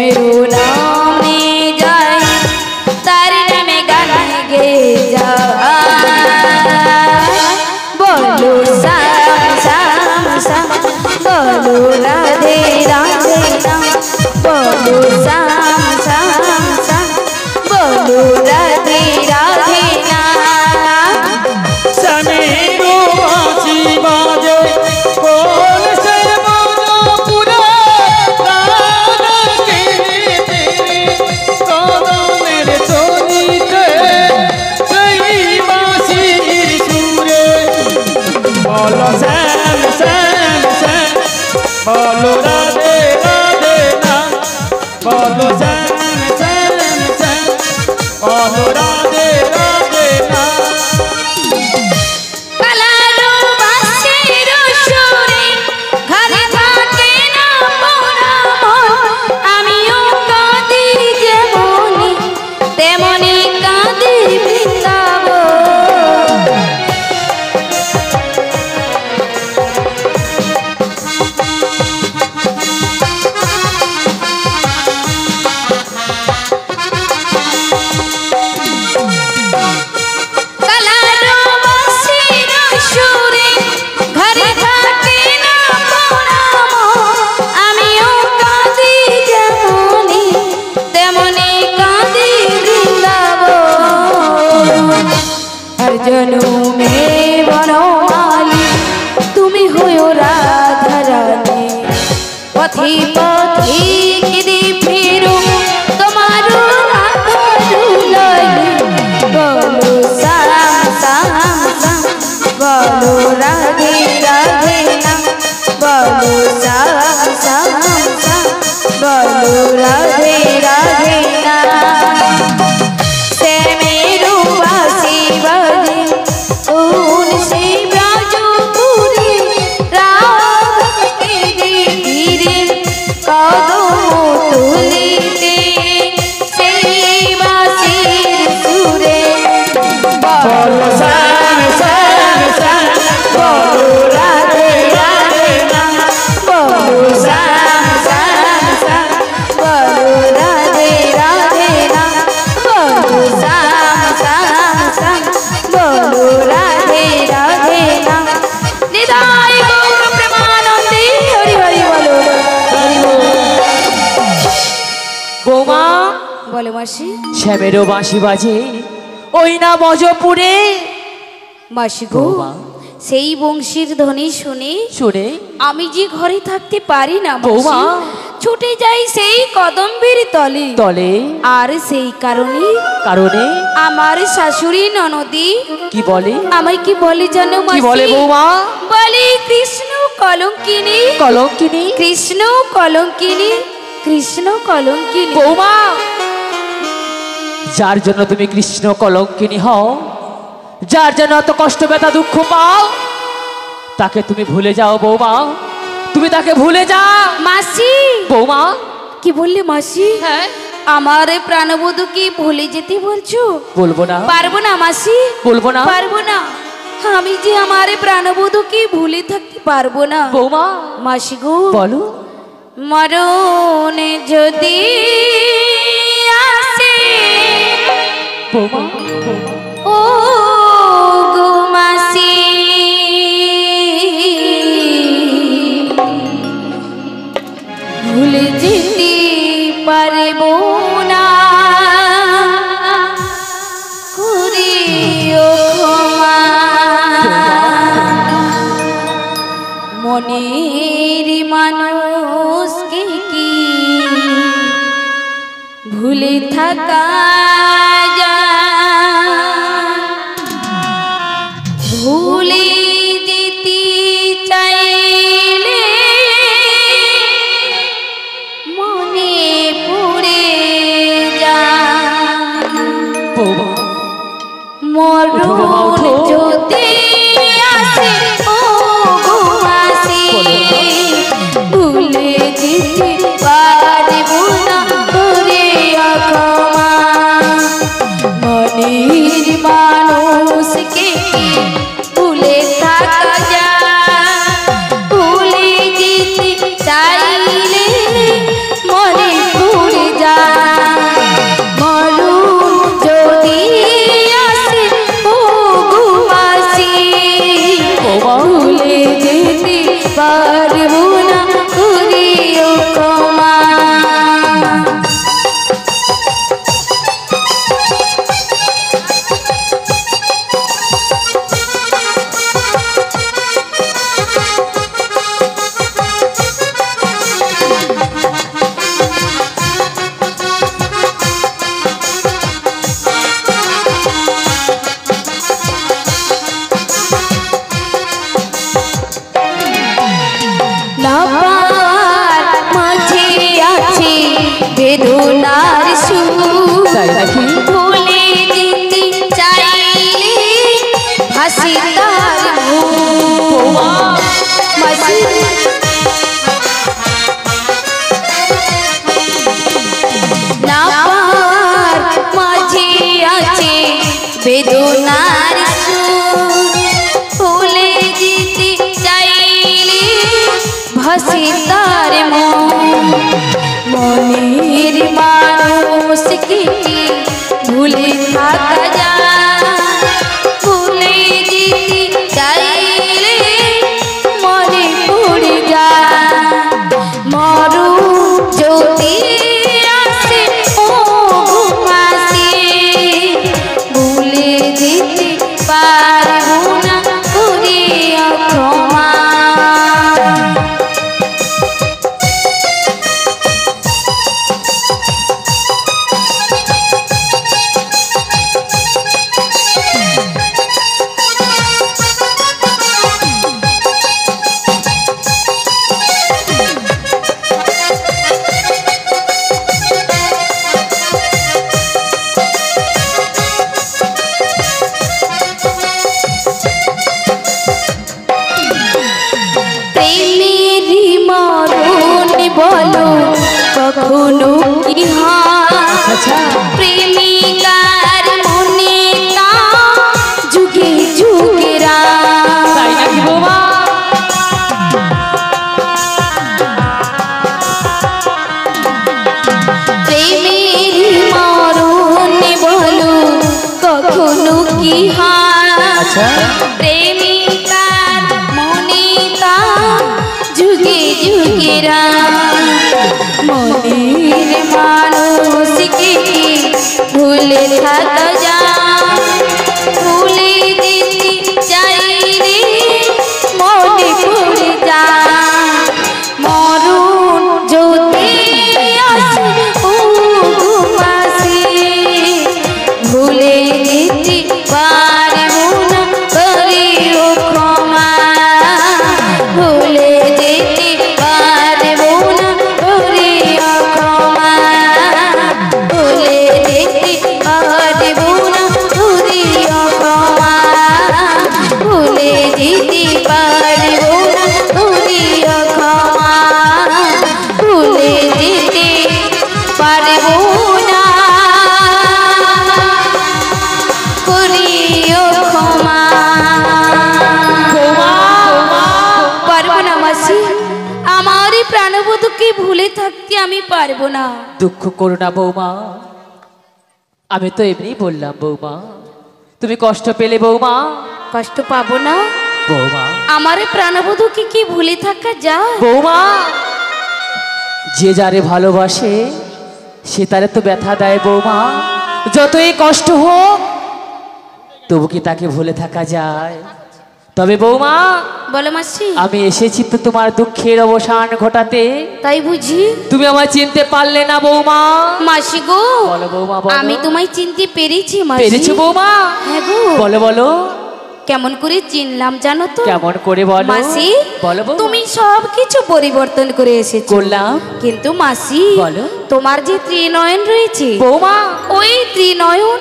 শ্যামেরু নামে যায় তার নামে গান গে যায় বলো শ্যাম শ্যাম শ্যাম বলো রাধে রাধে নাম বলো শ্যাম শ্যাম শ্যাম বলো রাধে রাধে নাম শ্যামেরু বাঁশি বাজে কোন সে মধুপুরে রাধা কেনে তেরে কদমের তলিতে সেই বাঁশির সুরে বলো শ্যাম শ্যাম শ্যাম বলো রাধে রাধে নাম বলো শ্যাম শ্যাম শ্যাম বলো রাধে রাধে নাম জনমে বনমালী তুমি হইও রাধা রানী পথে পথে কেঁদে ফেরো তোমার রাধা দুলালী বলো শ্যাম শ্যাম শ্যাম বলো রাধে রাধে নাম বলো শ্যাম শ্যাম শ্যাম বলো রাধে রাধে নাম শ্যামেরু বাঁশি বাজে কোন সে ব্রজপুরে রাধা কেঁদে ফিরে কদম তুলিতে সেই বাঁশির সুরে বলো শ্যাম শ্যাম শ্যাম বলো রাধে রাধে নাম বলো শ্যাম শ্যাম শ্যাম বলো রাধে রাধে নাম বলো শ্যাম শ্যাম শ্যাম বলো রাধে রাধে নাম নিতাই গৌর প্রেমানন্দে হরি হরি বলো হরি বল। বৌমা বলো মাসি শ্যামেরু বাঁশি বাজে ওই না মজপুরে মাসি গো সেই বংশীর ধ্বনি শুনে শুনে আমি যে ঘরে থাকতে পারি না বৌমা ছুটে যাই সেই কদম্বের তলে তলে আর সেই কারণে কারণে আমার শাশুড়ি ননদি কি বলে আমায় কি বলে জানো কি বলে মাসি বৌমা বলে কৃষ্ণ কলঙ্কিনী কলঙ্কিনী কৃষ্ণ কলঙ্কিনী কৃষ্ণ কলঙ্কিনী বৌমা যার জন্য তুমি কৃষ্ণ কলঙ্কিনী হও যার জন্য এত কষ্ট ব্যথা দুঃখ পাও তাকে তুমি ভুলে যাও বৌমা তুমি তাকে ভুলে যাও মাসি বৌমা কি বললে মাসি হ্যাঁ আমার প্রাণবধূকে ভুলে যেতে বলছো বলবো না পারবো না মাসি বলবো না পারবো না আমি যে আমার প্রাণবধূকে ভুলে থাকতে পারবো না বৌমা মাসি গো বলো মরণ যদি আসে বৌমা ও গো মাসি ভুলে যেতে পারবো না করিও ক্ষমা মনের মানুষকে কি ভুলে থাকা যায় ভুলে যেতে চাইলে মনে পড়ে যায় মরণ যদি আসে ও গো মাসি ভুলে যেতে পারবো না করে ক্ষমা মনের মানুষকে ভুলে থাকা যায় ভুলে যেতে চাইলে মনে পড়ে বেদনার সুর তাই নাকি ভুলে যেতে চাইলে হাসি তার মুখ। মাসি না পার মাঝে আছে বেদনার সুর ভুলে যেতে চাইলে ভাসি তার মন। মনের মানুষকে ভুলে থাকা যায় ভুলে যেতে চাইলে মনে পড়ে যায় মরু যদি আসে ও ঘুমাসি ভুলে যেতে পারবো না করিয়া ক্ষমা। প্রেমেরই মরণ বলো কখনো কি হয় প্রেমিকার মনে তা যুগে যুগেরা। তাই নাকি বৌমা প্রেমেরই মরণ বলো কখনো কি হয় প্রেমিকার মনে তা যুগে যুগেরা। মনের মানুষকে ভুলে থাকা যায় ভুলে যেতে চাইলে মনে পড়ে যায় মরণ যদি আসে ও ঘুমাসি ভুলে যেতে পারবো না করিও ক্ষমা ভুলে যেতে পারবো না করিও ক্ষমা ভুলে যেতে পারবো না করিও ক্ষমা ভুলে যেতে পারবো না করিও ক্ষমা ভুলে যেতে পারবো না করিও ক্ষমা। পারবো না মাসি আমার এই প্রাণবধূকে ভুলে থাকতে আমি পারবো না। দুঃখ করো না বৌমা আমি তো এমনি বললাম বৌমা তুমি কষ্ট পেলে বৌমা কষ্ট পাবো না বৌমা আমার এই প্রাণবধূকে কি ভুলে থাকা যায় বৌমা যে যারে ভালোবাসে সে তারে তো ব্যথা দেয় বৌমা যতই কষ্ট হোক তবু কি তাকে ভুলে থাকা যায় তবে বৌমা বলো মাসি আমি এসেছি তো তোমার দুঃখের অবসান ঘটাতে তাই বুঝি তুমি আমায় চিনতে পারলে না বৌমা মাসি গো বলো বৌমা বলো আমি তোমায় চিনতে পেরেছি মাসি পেরেছো বৌমা হ্যাঁ গো বলো বলো কেমন করে চিনলাম জানো তো কেমন করে বলো মাসি বলো বৌমা। তুমি সব কিছু পরিবর্তন করে এসেছো করলাম কিন্তু মাসি বলো। তোমার যে ত্রিনয়ন রয়েছে বৌমা ওই ত্রিনয়ন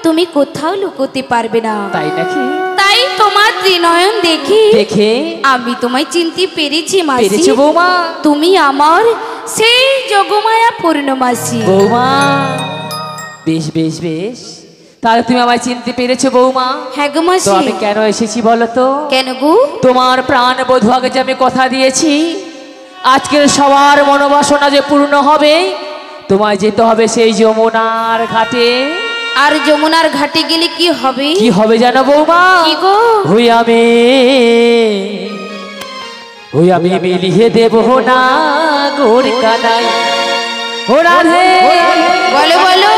তুমি কোথাও লুকোতে পারবে না তাই নাকি তাই তোমার ত্রিনয়ন দেখে দেখে আমি তোমায় চিনতে পেরেছি মাসি পেরেছো বৌমা তুমি আমার সেই যোগমায়া পূর্ণমাসি বৌমা বেশ বেশ বেশ তাহলে তুমি আমায় চিনতে পেরেছো বৌমা হ্যাঁ গো তো মাসি আমি কেন এসেছি বলো তো কেন গো তোমার প্রাণ বধূ আগে যে আমি কথা দিয়েছি আজকের সবার মনোবাসনা যে পূর্ণ হবে তোমায় যেতে হবে সেই যমুনার ঘাটে আর যমুনার ঘাটে গেলে কি হবে কি হবে জানো বৌমা কি গো ওই আমি মিলিয়ে দেব না গোর কানাই ও রাধে বলো বলো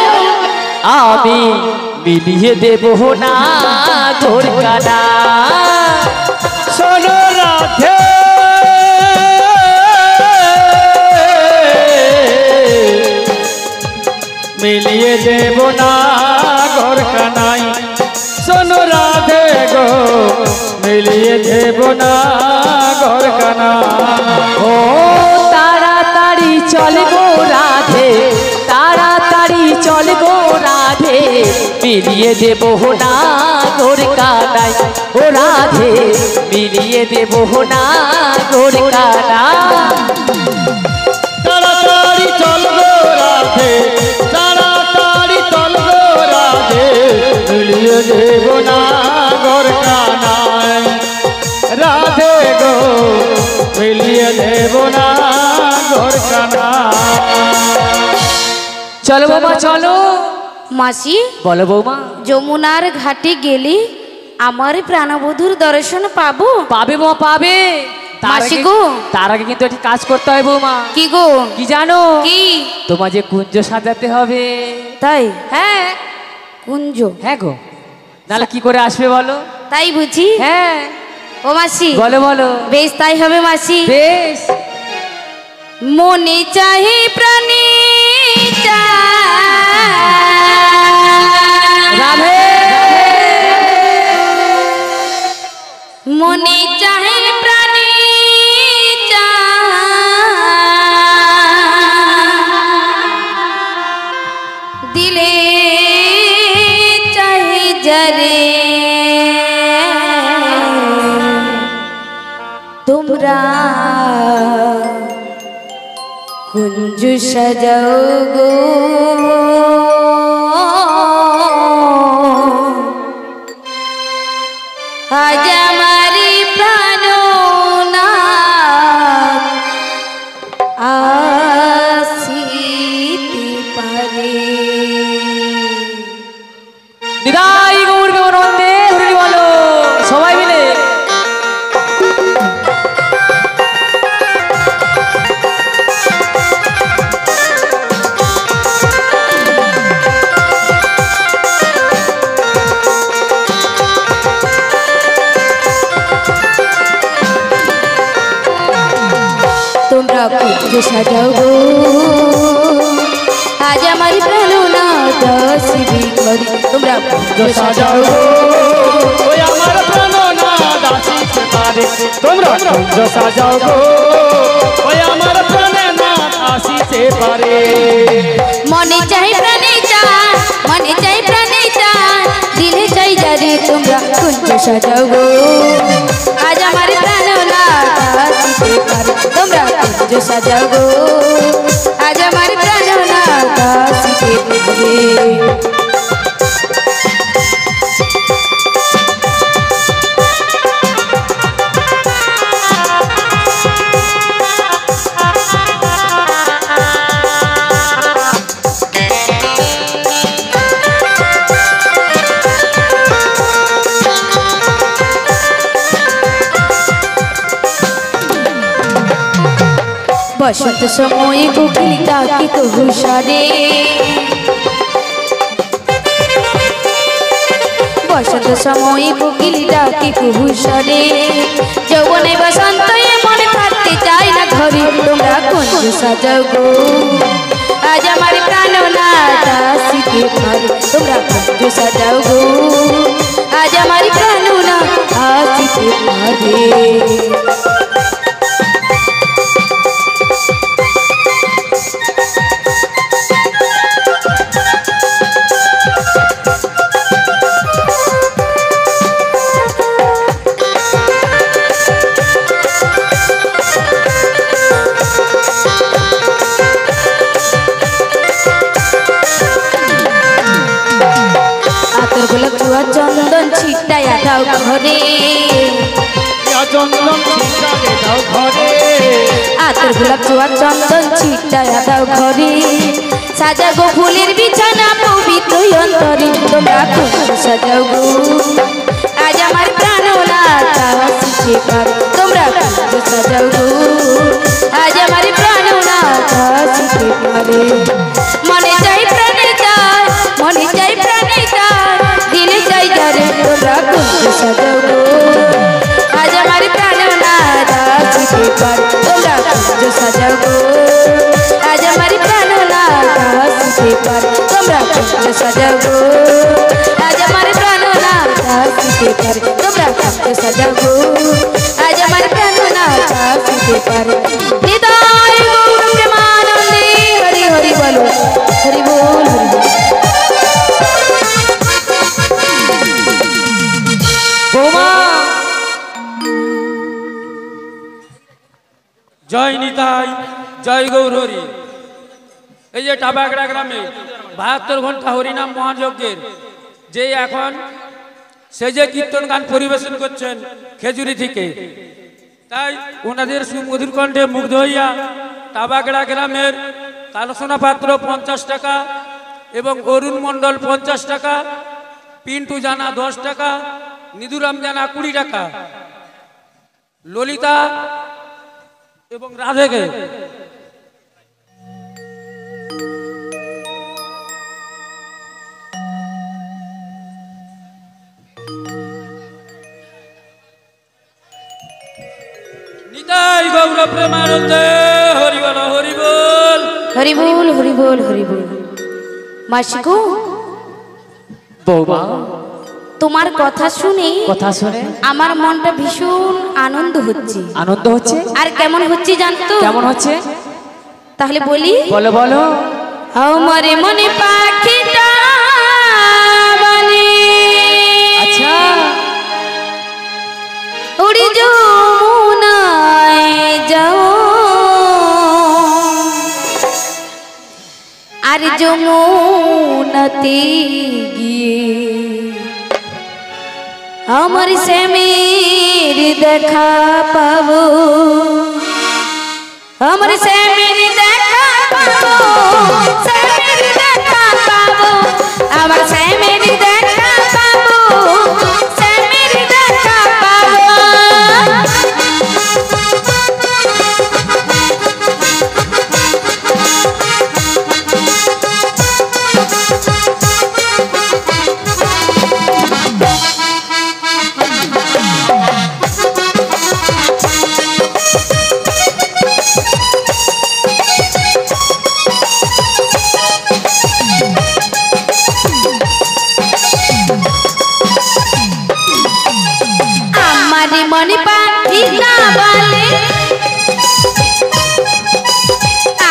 আমি মিলিয়ে দেব না গোর কানা শোনো রাধে মিলিয়ে দেব না ঘর কানাই শোনো রাধে গো মিলিয়ে দেব না ঘর কানা ও তাড়াতাড়ি চলে গো রাধে মিলিয়ে দেব না গোর কানাই ও রাধে মিলিয়ে দেব না গোর কানাই তাড়াতাড়ি চল গো রাধে তাড়াতাড়ি চল গো রাধে মিলিয়ে দেব না গোর কানাই রাধে গো মিলিয়ে দেব না গোর কানাই চলো বৌমা চলো মাসি বলো বৌমা যমুনার ঘাটে গেলে আমার প্রাণবধূর দর্শন পাবো? পাবে বৌমা পাবে মাসি গো তার আগে কিন্তু একটি কাজ করতে হয় বৌমা কি গো? কি জানো কি? তোমার যে কুঞ্জ সাজাতে হবে তাই? হ্যাঁ কুঞ্জ? হ্যাঁ গো নাহলে কি করে আসবে বলো তাই বুঝি? হ্যাঁ ও মাসি বলো বলো বেশ তাই হবে মাসি। বেশ মনে চাহে প্রাণে রাধে মনে চাহে প্রাণে দিলে চাহে জরে তোমরা কুঞ্জ সাজাও গো আজ আমারি প্রাণনাথ আসিতে পারে। নিদাই গৌর গৌরবন্দে হরি বলো সবাই মিলে তোমরা কুঞ্জ সাজাও গো আজ আমার প্রাণনাথ আসিবে করি। তোমরা কুঞ্জ সাজাও গো ওই আমার প্রাণনাথ আসিতে পারে তোমরা কুঞ্জ সাজাও গো ওই আমার প্রাণনাথ আসিতে পারে মনে চাই প্রাণে চান মনে চাই প্রাণে চান দিলে চাই যারে তোমরা কুঞ্জ সাজাও গো আজ আমার প্রাণনাথ আসিতে পারে। তোমরা কুঞ্জ সাজাও গো আজ আমার প্রাণনাথ আসিতে পারে। বসন্ত সময়ে কোকিল ডাকে তবু সারে বসন্ত সময়ে কোকিল ডাকে তবু সারে যৌবনে বসন্ত মনে থাকতে চায় না ঘরে তোমরা কুঞ্জ সাজাও গো আজ আমার প্রাণনাথ আসিতে পারে। তোমরা কুঞ্জ সাজাও গো আজ আমার প্রাণনাথ আসিতে পারে। আতর গোলাপ চুয়া চন্দন ছিটাইয়া দাও ঘরে চন্দন ছিটাইয়া দাও ঘরে আতর গোলাপ চুয়া চন্দন ছিটাইয়া দাও ঘরে সাজা গো ফুলের বিছানা পবিত্র অন্তরে তোমরা কুঞ্জ সাজাও গো আজ আমার প্রাণনাথ আসিতে পারে। তোমরা কুঞ্জ সাজাও গো আজ আমার প্রাণনাথ আসিতে পারে। মনে চাই প্রাণে চাই মনে চাই প্রাণে চাই দিলে চাই যারে তোমরা কুঞ্জ সাজাও গো আজ আমার প্রাণনাথ আসিতে পারে। তোমরা কুঞ্জ সাজাও গো আজ আমার প্রাণনাথ আসিতে পারে। তোমরা কুঞ্জ সাজাও গো আজ আমার প্রাণনাথ আসিতে পারে। তোমরা কুঞ্জ সাজাও গো আজ আমার প্রাণনাথ আসিতে পারে। নিতাই গৌর প্রেমানন্দে হরি হরি বলো হরি বল হরি বল। জয় নিতাই, জয় গৌরহরি। এই যে টাবাগড়া গ্রামে 72 ঘন্টা হরিনাম মহাযজ্ঞের যে এখন সে যে কীর্তন গান পরিবেশন করছেন খেজুরি থেকে, তাই ওনাদের সুমধুর কণ্ঠে মুগ্ধ হইয়া টাবাগড়া গ্রামের কালসোনা পাত্র 50 টাকা এবং অরুণ মণ্ডল 50 টাকা, পিন্টু জানা 10 টাকা, নিদুরাম জানা 20 টাকা, ললিতা এবং রাধেকে নিতাই গৌর প্রেমানন্দে হরি বল হরি বল। হরি বল হরি বল হরি বল। মাসি গো, বৌমা, তোমার কথা শুনে আমার মনটা ভীষণ আনন্দ হচ্ছে। আনন্দ হচ্ছে? আর কেমন হচ্ছে জানতো? কেমন হচ্ছে? তাহলে বলি, বলো বলো। আমার মনে পাখিটা বলে, আচ্ছা, উড়ি যমুনায় যাও, আর যমুনাতে গিয়ে আমার শ্যামের দেখা পাবো, আমার শ্যামের দেখা পাবো, শ্যামের দেখা পাবো, আমার শ্যামের দেখা পাবো, শ্যামের দেখা পাবো। মনে পাখিটা বলে,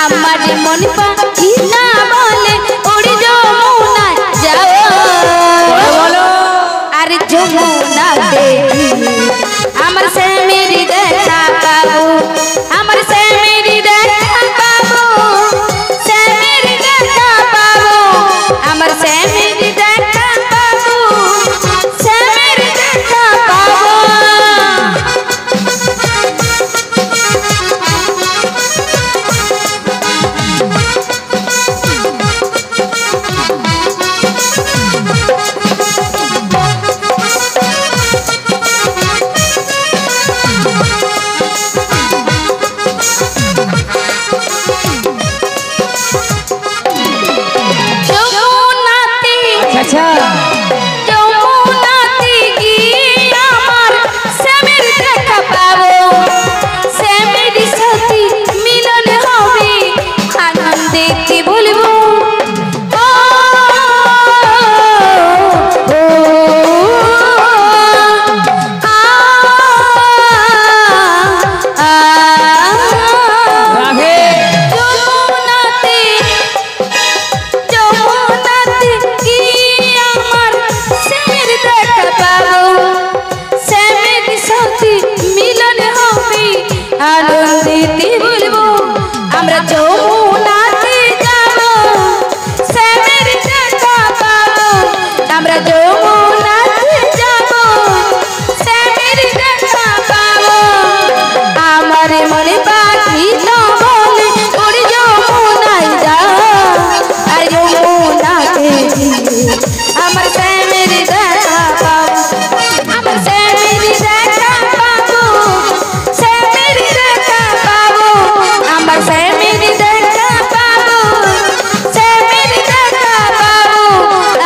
আমার মনে পাখিটা বলে, ওরে যমুনায় যাও, আর যমুনাতে আমার শ্যামের দেখা পাবো, আমার শ্যামের দেখা পাবো, শ্যামের দেখা পাবো, আমার শ্যামের দেখা পাবো, শ্যামের দেখা পাবো। আচ্ছা, যমুনাতে গিয়ে আমার শ্যামের দেখা পাবো, শ্যামের সাথে মিলন হবে, আনন্দেতে বলবো আনন্দেতে বলবো, আমরা যমুনাতে যাবো, শ্যামের দেখা পাবো, আমরা যমুনাতে যাবো, শ্যামের দেখা পাবো। আমার মনে পাখিটা বলে, ওরে যমুনায় যাও, আর যমুনাতে গিয়ে আমার শ্যামের দেখা পাবো, আমার শ্যামের দেখা পাবো, শ্যামের দেখা পাবো, আমার শ্যামের দেখা পাবো, শ্যামের দেখা পাবো,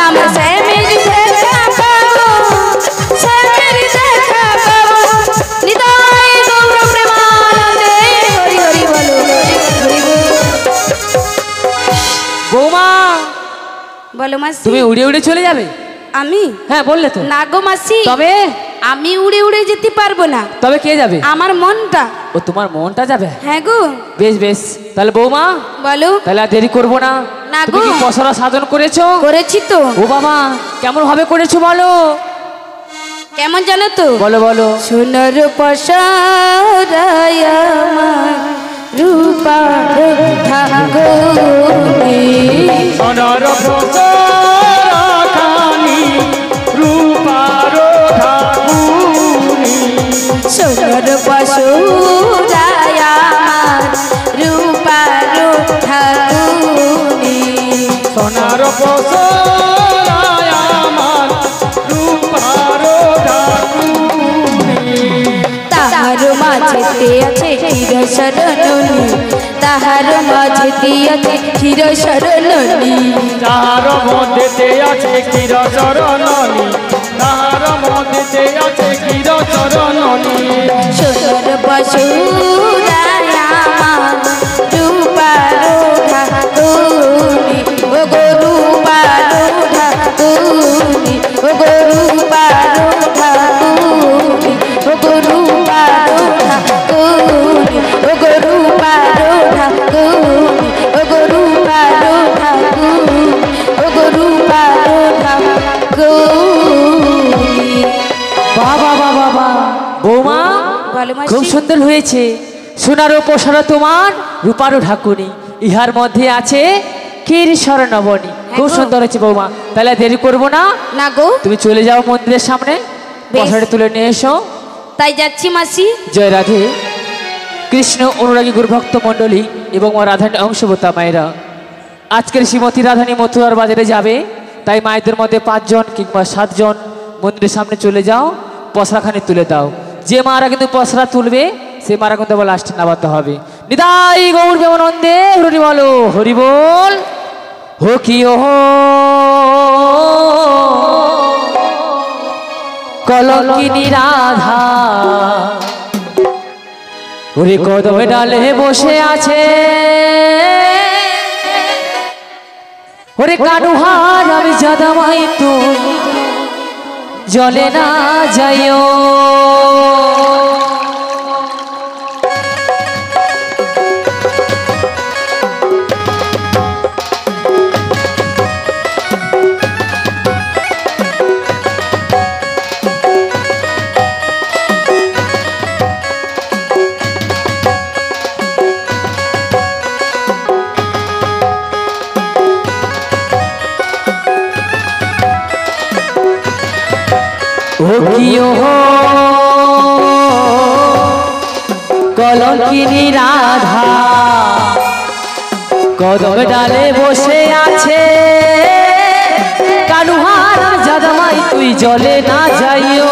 আমার শ্যামের দেখা পাবো, শ্যামের দেখা পাবো। নিতাই গৌর প্রেমানন্দে হরি হরি বলো, হরি বলো। বৌমা, বলো মাসি। তুমি উড়ে উড়ে চলে যাবে? আমি? হ্যাঁ, বললে তো। না গো মাসি, তবে আমি উড়ে উড়ে যেতে পারবো না। তবে কে যাবে? আমার মনটা। ও, তোমার মনটা যাবে? হ্যাঁ গো। বেশ বেশ, তাহলে বৌমা বলো। তাহলে আর দেরি করবো না। না তুমি গো। কি পসরা সাধন করেছো? করেছি তো। ও বাবা, কেমন ভাবে করেছো বলো? কেমন জানো তো? বলো বলো। সোনার পসরায় আমার রূপার ঠাকুরি সোনার পসরাখানি রূপার ঠাকুরি সোনার পশুরায় আমার রূপার ঠাকুরি সোনার পসরায় আমার রূপার ঠাকুরি তাহার মাঝেতে আছে ক্ষীর শরণী তাহার মাঝেতে আছে ক্ষীর শরণী তাহার মধ্যেতে আছে ক্ষীর চরণী তাহার মধ্যেতে আছে ক্ষীর চরণী সোনার পশুরায় আমার রূপার ঠাকুরি ও গো রূপার ঠাকুরি ও গো রূপার ঠাকুরি ও গো রূপার ঠাকুরি ও গো রূপার ঠাকুরি ও গো রূপার ঠাকুরি ও গো রূপার ঠাকুরি বাবা বাবা বাবা বৌমা ভালো মাসি। খুব সুন্দর হয়েছে সোনারও পোষারও তোমার রূপারও ঢাকুনি ইহার মধ্যে আছে ক্ষীর স্বর্ণবনী খুব গো। সুন্দর হয়েছে বৌমা তাহলে দেরি করবো না না গো তুমি চলে যাও মন্দিরের সামনে পশাটা তুলে নিয়ে এসো তাই যাচ্ছি মাসি জয় রাধে কৃষ্ণ অনুরাগী গুরুভক্ত মণ্ডলী এবং মা রাধানী অংশবতা মায়েরা আজকের শ্রীমতী রাধানী মথুরার বাজারে যাবে তাই মায়েদের মধ্যে 5 জন কিংবা 7 জন মন্দিরের সামনে চলে যাও পসরাখানি তুলে দাও যে মারা কিন্তু পসরা তুলবে সে মারা কিন্তু আবার লাস্টে নামাতে হবে নিতাই গৌর প্রেমানন্দে হরি বলো হরি বল হো কি ও কলঙ্কিনী রাধা ওরে কদমে ডালে বসে আছে ওরে কানুহার আমি জাদামাই তুই জলে না যাইও ও কিও কলঙ্কিনী রাধা কদম ডালে বসে আছে কানুহার জাদামাই তুই জলে না যাইও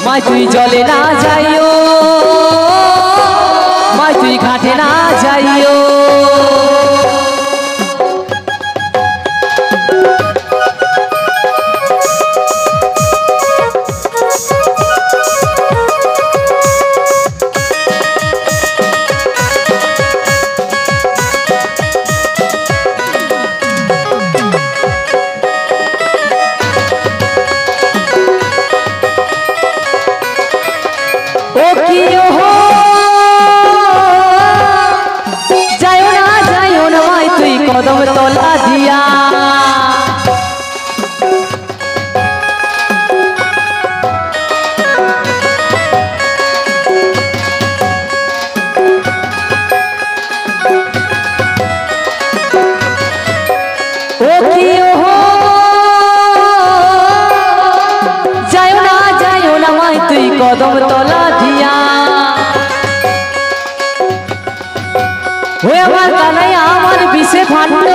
মাই তুই জলে না যাইও মাই তুই ঘাটে না যাইও ও কিও যাইও না মাই তুই কদম তলা দিয়া ও কিও যাইও না মাই তুই কদম তলা দিয়া ওই আমার কানাই আমার বিষে ভাণ্ড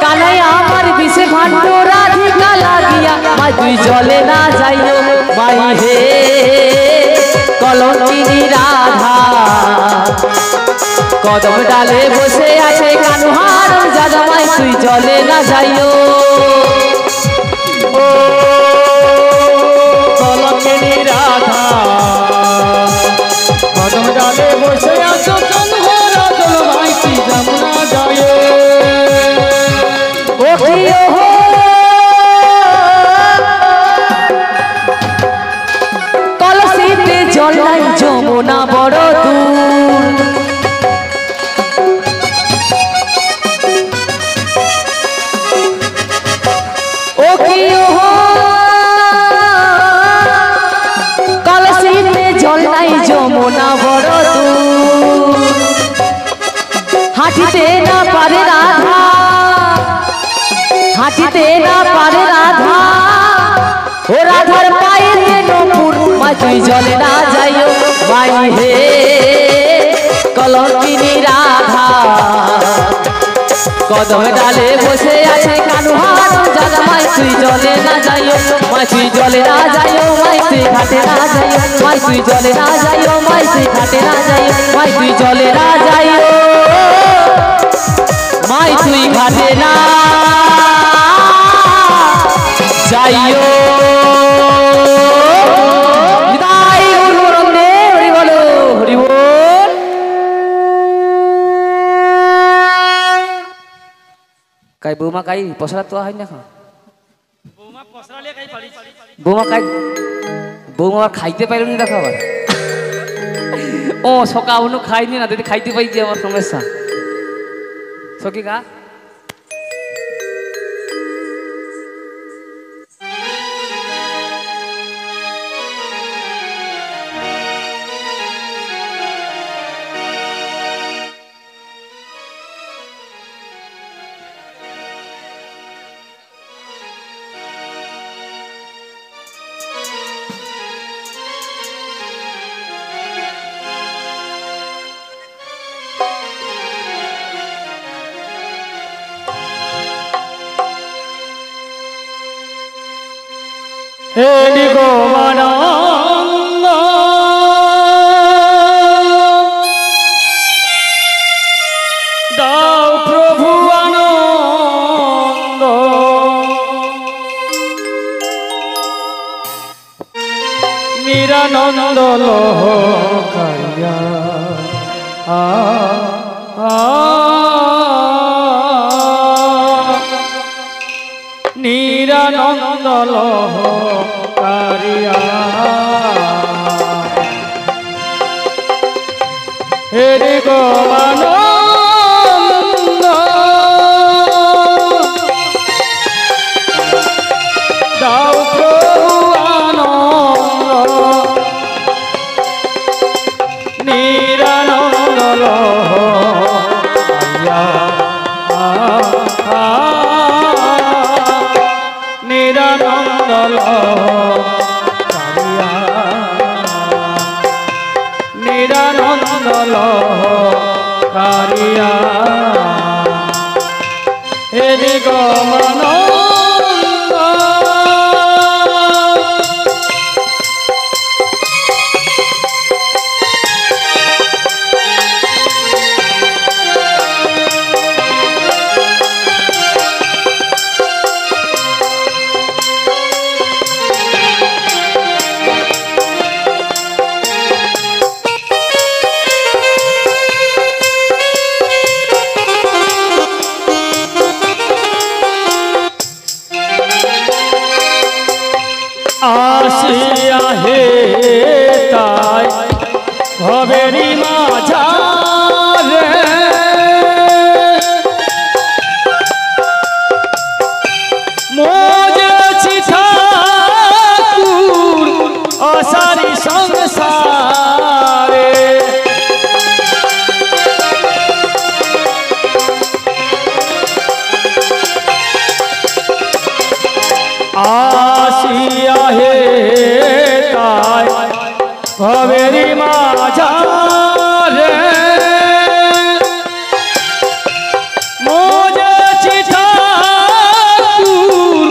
কানাই আমার বিষে ভাণ্ড রাধিকা লাগিয়া মাই তুই জলে না যাইও মাই হে কলঙ্কিনী রাধা কদম ডালে বসে আছে কানুহার জাদামাই তুই জলে না যাইও ও কলঙ্কিনী রাধা কদম ডালে বসে আছো কানহরা চলো ভাইটি যমুনা যায় ও কিও কলসিতে জল নাই যমুনা বড় দূর না পারে রাধা, হাঁটিতে না পারে রাধা, ও রাধার পায়েতে নূপুর, মাই তুই জলে না যাইও মাই হে কলঙ্কিনী রাধা। কদম ডালে বসে আছে কানুহার জানা, মাই তুই জলে না যাইও, মাই তুই জলে না যাইও, মাই তুই ঘাটে না যাইও, মাই তুই জলে না যাইও, মাই তুই ঘাটে না যাইও, মাই তুই জলে না যাইও, মাই তুই ঘাটে না যাইও। বিদায় গুরু রঙ্গে হরি বলো হরি বল। কাই বৌমা কাই পসরা তো হয় না, বৌমা কাই বৌমা আর খাইতে পাইল না দেখো আবার। ও সকা অন্য খাইনি না, যদি খাইতে পাই যে আমার সমস্যা। সকি গা হে নিগমানন্দ দাও প্রভু আনন্দ, নিরানন্দ লোকায়া নিরানন্দ লোকারিয়া। হে নিগমানন্দ দাও প্রভু আনন্দ, নিরানন্দ লোকারিয়া নিরানন্দ লোকারিয়া, নিরানন্দ লোকারিয়া। হে নিগমানন্দ আসিয়া হে তাই ভবেরি মাঝারে, মজেছি ঠাকুর অসারি সংসারে। আসিয়া হে তাই ভবেরি মাঝারে, মজেছি ঠাকুর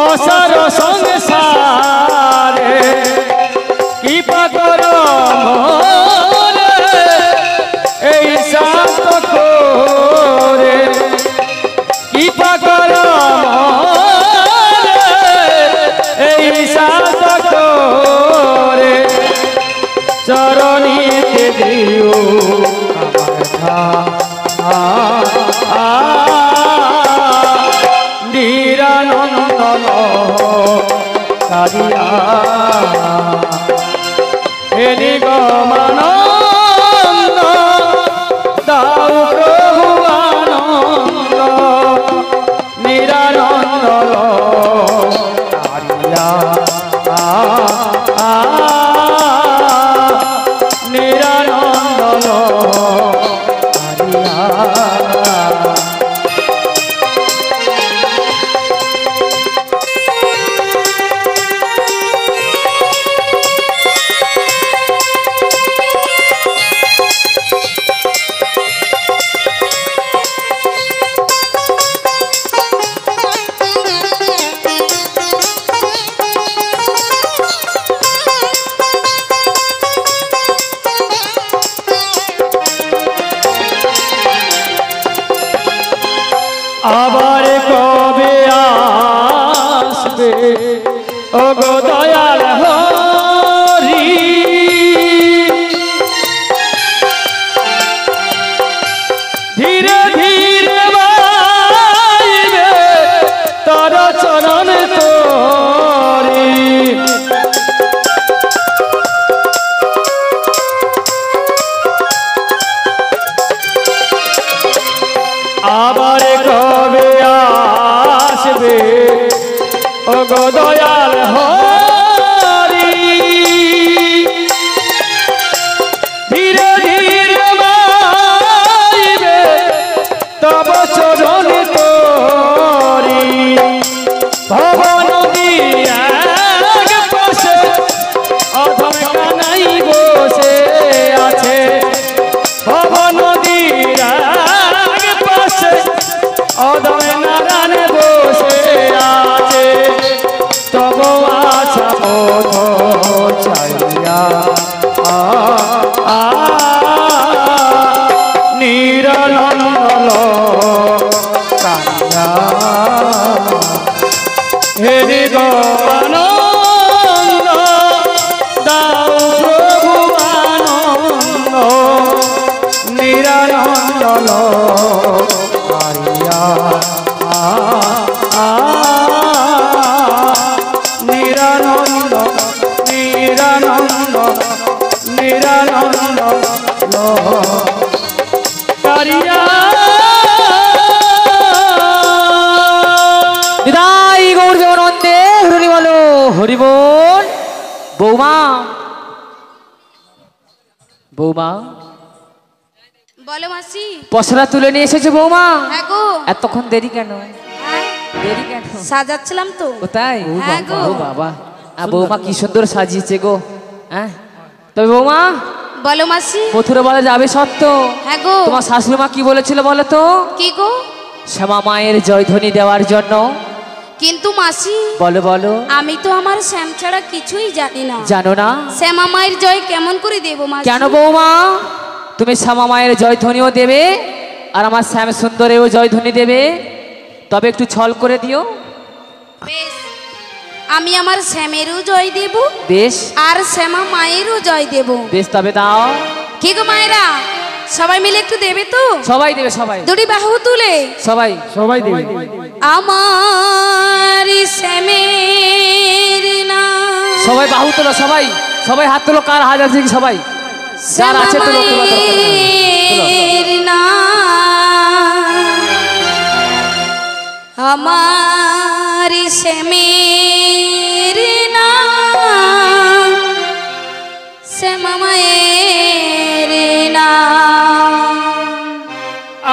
অসার সংসারে। কৃপা কর মোরে এই শান্ত করে, কৃপা কর এই শান্ত করে, চরণীতে দিও আমার নিরানন্দ লোকারিয়া। হে নিগমানন্দ দাও প্রভু আনন্দ, নিরানন্দ লোকারিয়া, নিরানন্দ লোকারিয়া। আবার কবে আসবে ও গো দয়াল হরি ধীরে ধীরে বাইবে তার চরণ তোরি আবার কবে আসবে ও গো দয়াল হরি ধীরে ধীরে বাইবে তব চরণ তোরি ভবন এক পাশে অধম কানাই বসে আছে ভবন অদমে নারায়ণ বসে আছে তব আশা পথ চাইয়া নিরলল কান্না হেরি গৌরানন্দ দাও প্রভু আনন্দ নিরলল নিরানন্দ নিরানন্দ নিরানন্দ কারিয়া বিদায় গৌর দেবানন্দে হরি বলো হরি বল। বৌমা বৌমা বলো মাসি। পসরা তুলে নিয়ে এসেছো বৌমা? হ্যাঁ গো। এতক্ষণ দেরি কেন? হ্যাঁ, দেরি কেন? সাজাচ্ছিলাম তো। কোথায়? হ্যাঁ গো। ও বাবা, বৌমা কি সুন্দর সাজিয়েছে গো। হ্যাঁ, তবে বৌমা বলো মাসি। মথুরা বলা যাবে সত্য? হ্যাঁ গো। তোমার শাশুড়ি মা কি বলেছিল বলো তো? কি গো? শ্যামা মায়ের জয়ধ্বনি দেওয়ার জন্য। কিন্তু মাসি বলো বলো। আমি তো আমার শ্যাম ছাড়া কিছুই জানি না। জানো না? শ্যামা মায়ের জয় কেমন করে দেবো মাসি? কেন বৌমা, তুমি শ্যামা মায়ের জয়ধ্বনিও দেবে আর আমার শ্যাম সুন্দরেও জয়ধ্বনি দেবে, তবে একটু ছল করে দিও। বেশ, আমি আমার শ্যামেরও জয় দেব। বেশ। আর শ্যামা মায়েরও জয় দেব। বেশ, তবে দাও। কি গো মায়েরা, সবাই মিলে একটু দেবে তো? সবাই দেবে, সবাই। দুটি বাহু তুলে সবাই সবাই দেবে। আমার শ্যামের নাম। সবাই বাহু তোলো, সবাই সবাই হাত তোলো। কার হাত আছে কি? সবাই যার আছে তোলো, তোলো, তোলো, তোলো। শ্যামের নাম আমার শ্যামের নাম শ্যামা মায়ের নাম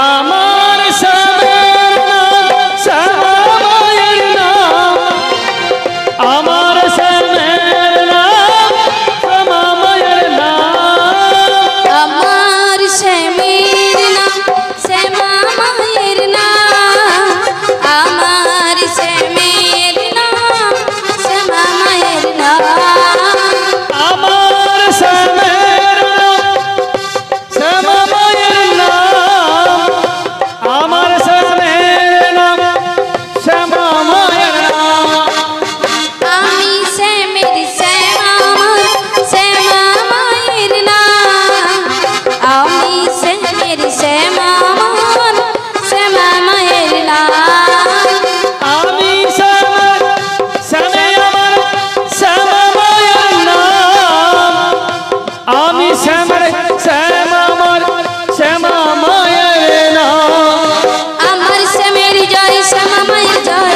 আমার শ্যামের নাম শ্যামা মায়ের নাম আমার শ্যামের নাম শ্যামা মায়ের নাম আমার শ্যামের নাম শ্যামা মায়ের নাম আমার শ্যামের নাম শ্যামা মায়ের নাম আমার শ্যামের নাম শ্যামা মায়ের নাম আমার শ্যামের নাম শ্যামা মায়ের নাম আমি শ্যামের শ্যামা শ্যামা মায়ের নাম আমি শ্যামের শ্যামা শ্যামা মায়ের নাম আমি শ্যামের শ্যামে আমার শ্যামা মায়ের নাম আমি শ্যামের শ্যামা আমার শ্যামা মায়ের নাম আমার শ্যামের জয় শ্যামা মায়ের জয়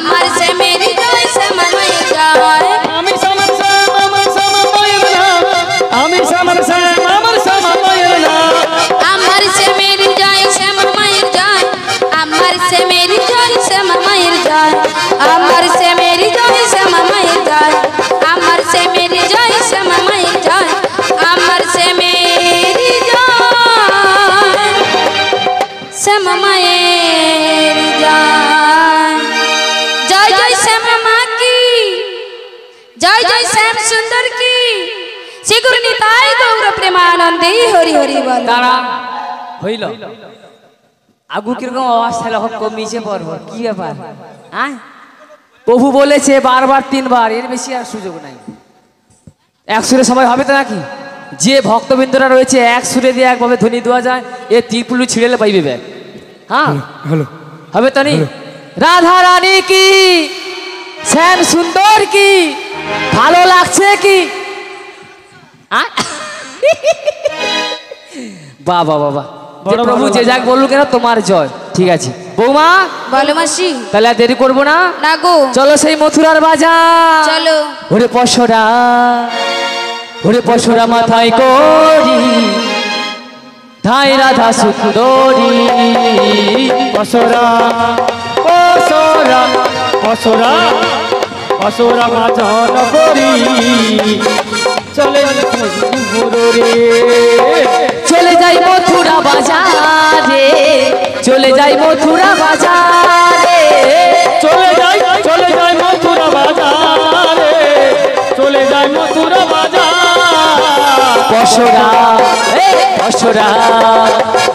আমার শ্যামের জয় শ্যামা মায়ের জয় আমি শ্যামের শ্যামা আমার শ্যামা মায়ের নাম আমি শ্যামের শ্যামা আমার শ্যামা মায়ের নাম আমার শ্যামের জয় শ্যামা মায়ের জয় আমার শ্যামের জয় শ্যামা মায়ের জয় আমার শ্যামের জয় শ্যামা মায়ের জয় আমার শ্যামের জয় শ্যামা মায়ের জয় আমার শ্যামের জয় শ্যামা মায়ের জয় জয় জয় শ্যামা মা কি জয় জয় শ্যাম সুন্দর কি শ্রী গুরু নিতাই গৌর প্রেমানন্দে হরি হরি বল। দাঁড়া হইল। আগু কিরকম আওয়াজ তাহলে কমিয়েছে পর্ব কি ব্যাপার হ্যাঁ প্রভু বলেছে বারবার 3 বার এর বেশি আর সুযোগ নাই এক সুরে সবাই হবে তো নাকি যে ভক্তবৃন্দরা রয়েছে এক সুরে দিয়ে একভাবে ধ্বনি দেওয়া যায় এ ত্রিপুলু ছিঁড়েলে পাইবে ব্যাগ হ্যাঁ হ্যালো হবে তো নি রাধা রানী কি শ্যাম সুন্দর কি ভালো লাগছে কি বাবা বাবা প্রভু যে যাক বলুক কেন তোমার জয় ঠিক আছে বৌমা বলো মাসি তাহলে আর দেরি করবো না না গো চলো সেই মথুরার বাজার চলো ওরে পশরা মাথায় করি ধাই রাধা সুন্দরী পশরা পশরা পশরা পশরা মাজন করি চলে রে চলে যাই মথুরা বাজারে চলে যাই মথুরা বাজারে চলে যাই মথুরা বাজারে চলে যাই মথুরা বাজার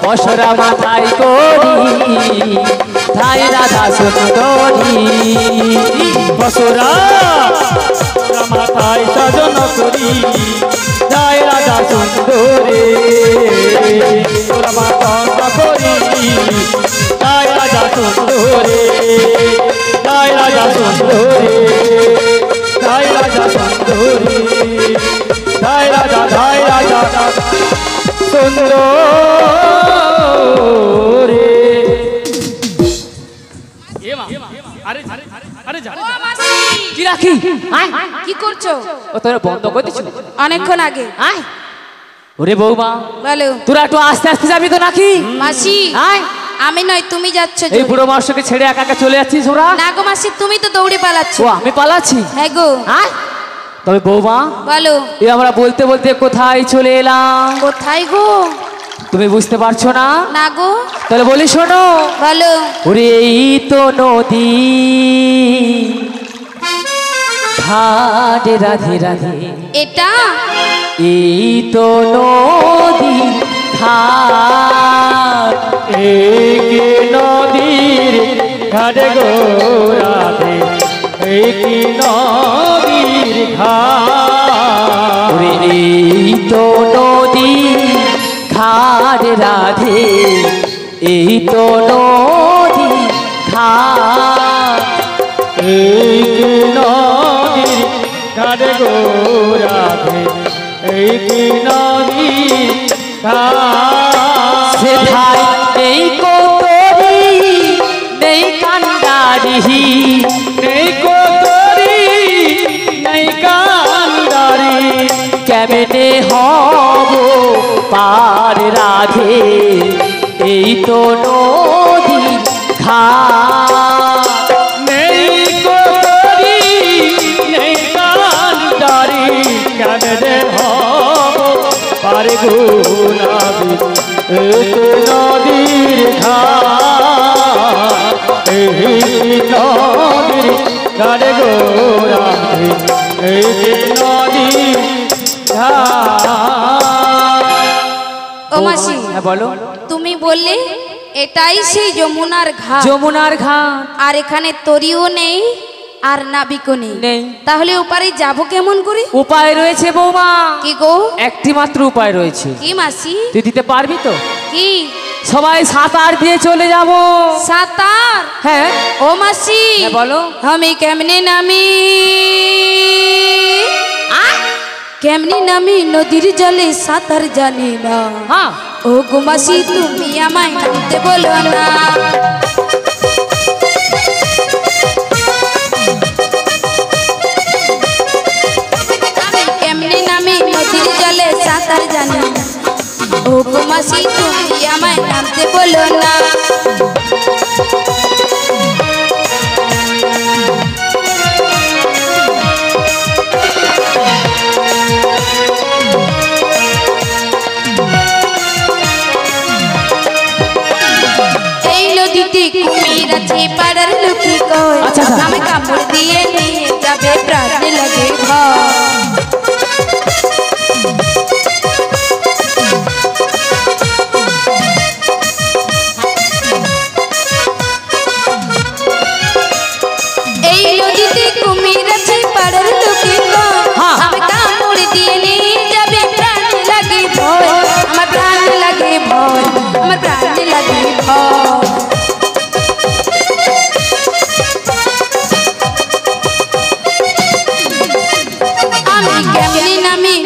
পশরা মাথায় করি ধাই রাধা সুন্দরী পশরা মাথায় সাজন করি ধাই রাধা সুন্দরী মাথন করি ধাই রাধা সুন্দরী ধাই রাধা সুন্দরী ধাই রাধা সুন্দরী ধাই রাধা সুন্দরী কি রাখি কি করছো ও তোর বন্ধ করে দিচ্ছিল অনেকক্ষণ আগে ওরে বৌমা বলো তোরা একটু আস্তে আস্তে যাবি তো নাকি মাসি আমি নয় তুমি যাচ্ছ এই বুড়ো মাসকে ছেড়ে একা একা চলে যাচ্ছিস ওরা না গো মাসি তুমি তো দৌড়ে পালাচ্ছ ও আমি পালাচ্ছি হ্যাঁ গো তবে বৌমা বলো এই আমরা বলতে বলতে কোথায় চলে এলাম কোথায় গো তুমি বুঝতে পারছো না না গো তাহলে বলি শোনো বলো ওরে এই তো নদী ঘাটে রাধে রাধে এটা এই তো নদী ঘাট এক নদীর ঘাটে গো রাধে এক নদীর ঘাট ওরে এই তো নদী ঘাট রাধে এই তো নদী ঘাট এক নদীর ঘাটে গো রাধে এক নদীর ঘাট সেথায় নেই কোতরি নেই কান্ডারি নেই কোতরি নেই কান্ডারি কেমনে হব পার রাধে এই তো নদী ঘাট নেই কোতরি নেই কান্ডারি কেমনে হব পারে গুনাবি এক নদীর ঘাট এই নদীর ঘাটে গো রাধে এক নদীর ঘাট ও মাসি হ্যাঁ বলো তুমি বললে এটাই সেই যমুনার ঘাট যমুনার ঘাট আর এখানে তরিও নেই আর নাবিকও নেই নেই তাহলে ওপারে যাব কেমন করে উপায় রয়েছে বৌমা কি গো একটি মাত্র উপায় রয়েছে কি মাসি তুই দিতে পারবি তো কি সবাই সাঁতার দিয়ে চলে যাব সাঁতার হ্যাঁ ও মাসি হ্যাঁ, বলো আমি কেমনে নামি কেমনি নামি নদীর জলে সাঁতার জানি না হ্যাঁ ও গো মাসি তুমি আমায় নামতে বলো না আমি কেমনি নামি নদীর জলে সাঁতার জানি না ও গো মাসি তুমি আমায় নামতে বলো না এই নদীতে কুমির আছে পাড়ার লোকে কয় আচ্ছা, আচ্ছা। আমি কাপড় দিয়ে নিয়ে যাবে প্রাণ লাগে ভয়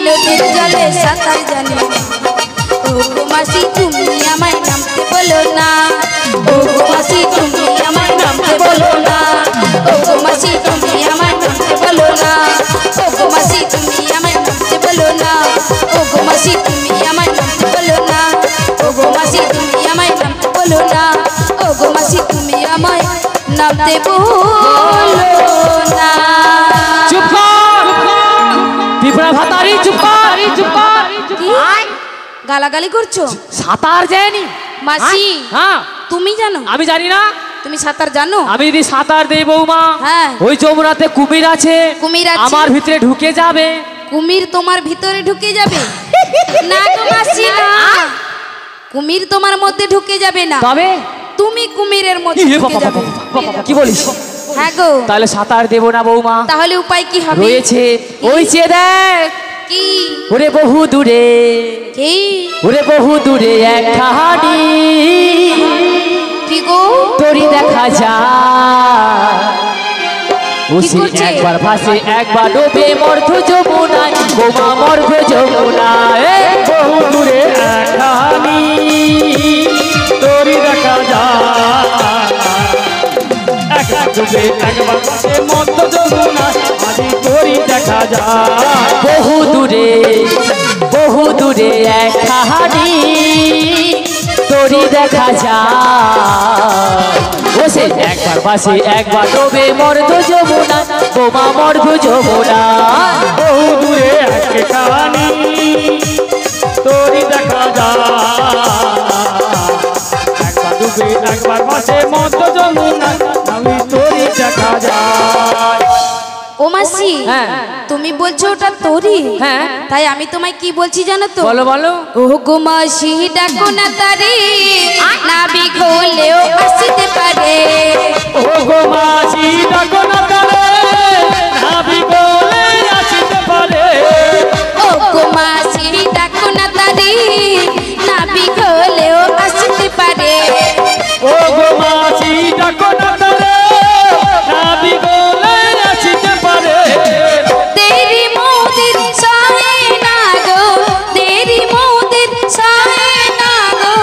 নদীর জলে সাঁতার জানি না। ও গো মাসি তুমি আমায় নামতে বলো না, ও গো মাসি তুমি আমায় নামতে বলো না, ও গো মাসি তুমি আমায় নামতে বলো না, ও গো মাসি তুমি আমায় নামতে বলো না, ও গো মাসি তুমি আমায় নামতে বলো না, ও গো মাসি তুমি আমায় নামতে বলো না, ও গো মাসি তুমি আমায় নামতে বলো না। চুপ কর পিঁপড়া ভাতারি, চুপ কর, চুপ কর। কি গালাগালি করছো? সাঁতার জানি মাসি হ্যাঁ তুমি জানো? আমি জানি না। তুমি সাঁতার জানো? আমি যদি সাঁতার দেই বৌমা, হ্যাঁ। ওই যমুনাতে কুমির আছে, কুমির আছে? আমার ভিতরে ঢুকে যাবে। কুমির তোমার ভিতরে ঢুকে যাবে? না গো মাসি না, কুমির তোমার মধ্যে ঢুকে যাবে না, তবে তুমি কুমিরের মধ্যে ঢুকে যাবে। কি বলিস? হ্যাঁ গো। তাহলে সাঁতার দেবো না বৌমা। তাহলে উপায় কি হবে? রয়েছে ওই চেয়ে দেখ, কি? ওরে বহু দূরে, কি? ওরে বহু দূরে এক কাহানি কি গো? তোরই দেখা যায়। উসি করছে? একবার ভাসে একবার ডোবে মর্ধ যমুনায়, বোমা মর্ধ যমুনায়। বহু দূরে এক কাহানি তোরই দেখা যায়। একবার ডুবে একবার ভাসে মধ্য যমুনা, আজি তোরই দেখা যায়। বহু দূরে এক কাহানি তোরই দেখা যায়। বসে একবার ভাসে একবার ডোবে মর্ধ যমুনা, বোমা মর্ধ যমুনা। বহু দূরে এক কাহানি তোরই দেখা যায়। একবার ডুবে একবার ভাসে মধ্য যমুনা, আমি তোরই দেখা যায়। ও মাসি হ্যাঁ। তুমি বলছো ওটা তোরই? হ্যাঁ। তাই আমি তোমায় কি বলছি জানো তো? বলো বলো। ও গো মাসি ডাকো না তারে, নাবিক হলেও আসতে পারে। ও গো মাসি ডাকো না তারে, নাবিক বলে আসতে পারে। ও গো মাসি ডাকো না তারে, নাবিক হলেও আসতে পারে। ও গো মাসি ডাকো না তারে, নাবিক বলে আসতে পারে। তেরি মোদের সহে না গো, তেরি মোদের সহে না গো,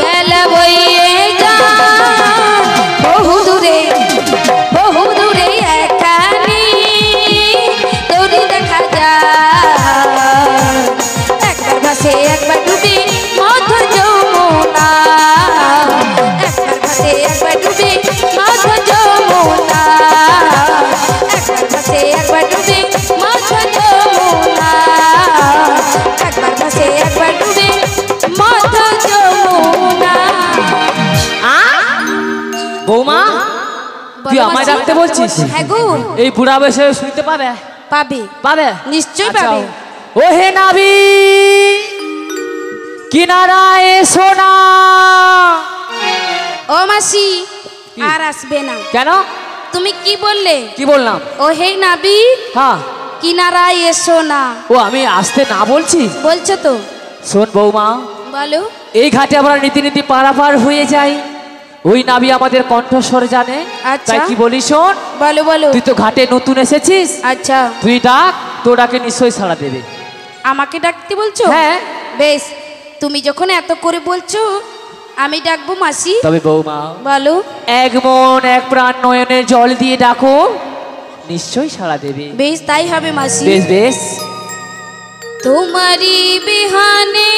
গেল বইয়ে যা। বহু দূরে একখানি তোরি দেখা যায়। একবার ভাসে একবার ডুবে মধ্য যমুনা, একবার ভাসে একবার ডুবে মধ্য যমুনা, একবার ভাসে একবার ডুবে মধ্য যমুনা, একবার ভাসে একবার ডুবে মধ্য যমুনা। বৌমা তুই বলো আমায় মাসি। ডাকতে বলছিস? হ্যাঁ গো। এই বুড়া বয়সে শুনতে পাবে? পাবে। পাবে নিশ্চয়ই আচ্ছা, পাবে। ও হে নাবি কিনারায় সোনা। ও মাসি কি? আর আসবে না। কেন? তুমি কি বললে? কি বললাম? ও হে নাবি হ্যাঁ। কিনারায় এসো না ও আমি আসতে না বলছি? বলছো তো? শোন বৌমা, বলো। এই ঘাটে আমরা নীতি পারাপার হয়ে যাই। ওই নাবি আমাদের কণ্ঠস্বর জানে। আচ্ছা। তাই কি বলি শোন, বলো বলো। তুই তো ঘাটে নতুন এসেছিস, আচ্ছা। তুই ডাক, তোর ডাকে নিশ্চয়ই সাড়া দেবে। আমাকে ডাকতে বলছো? হ্যাঁ। বেশ, তুমি যখন এত করে বলছো আমি ডাকবো মাসি। তবে বৌমা বলো। এক মন এক প্রাণ নয়নের জল দিয়ে ডাকো, নিশ্চয়ই সাড়া দেবে। বেশ তাই হবে মাসি। বেশ বেশ। তোমারি বিহানে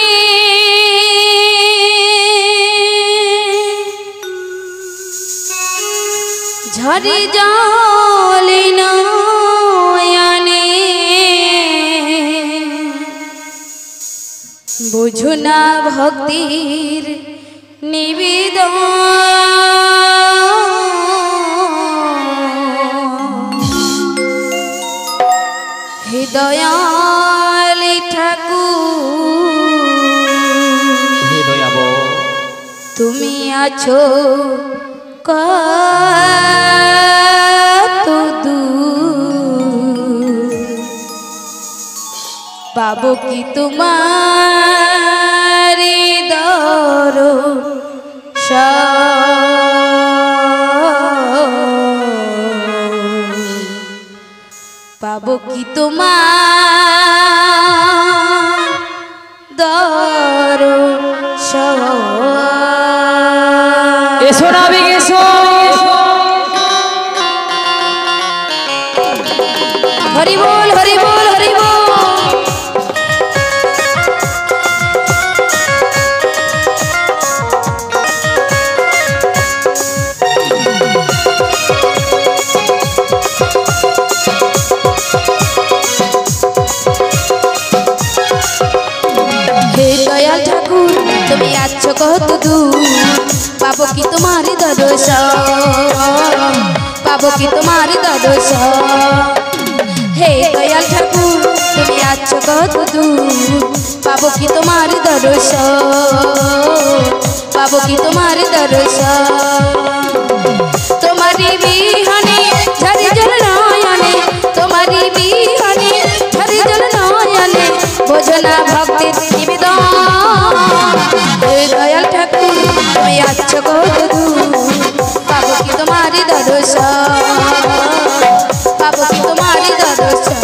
ঝরে জলে নয়নে, বুঝো না ভক্তির নিবেদন। হৃদয়ালি ঠাকুর হে দয়াব, তুমি আছো কত দূর, পাবো কি তোমার দর্শন, পাবো কি তোমার তুমি আছো কত দূর পাবো কি তোমার দর্শন পাবো কি তোমার দর্শন হে দয়াল ঠাকুর তুমি আছো কত দূর পাবো কি তোমার দর্শন পাবো কি তোমার দর্শন তোমারি বিহনে ঝরি জল নয়নে তোমারি বিহনে ঝরি জল নয়নে বোঝনা ভক্তির নিবেদন হে দয়াল ঠাকুর তুমি আছো কত দূর পাবো কি তোমার দর্শন পাবো কি তোমার দর্শন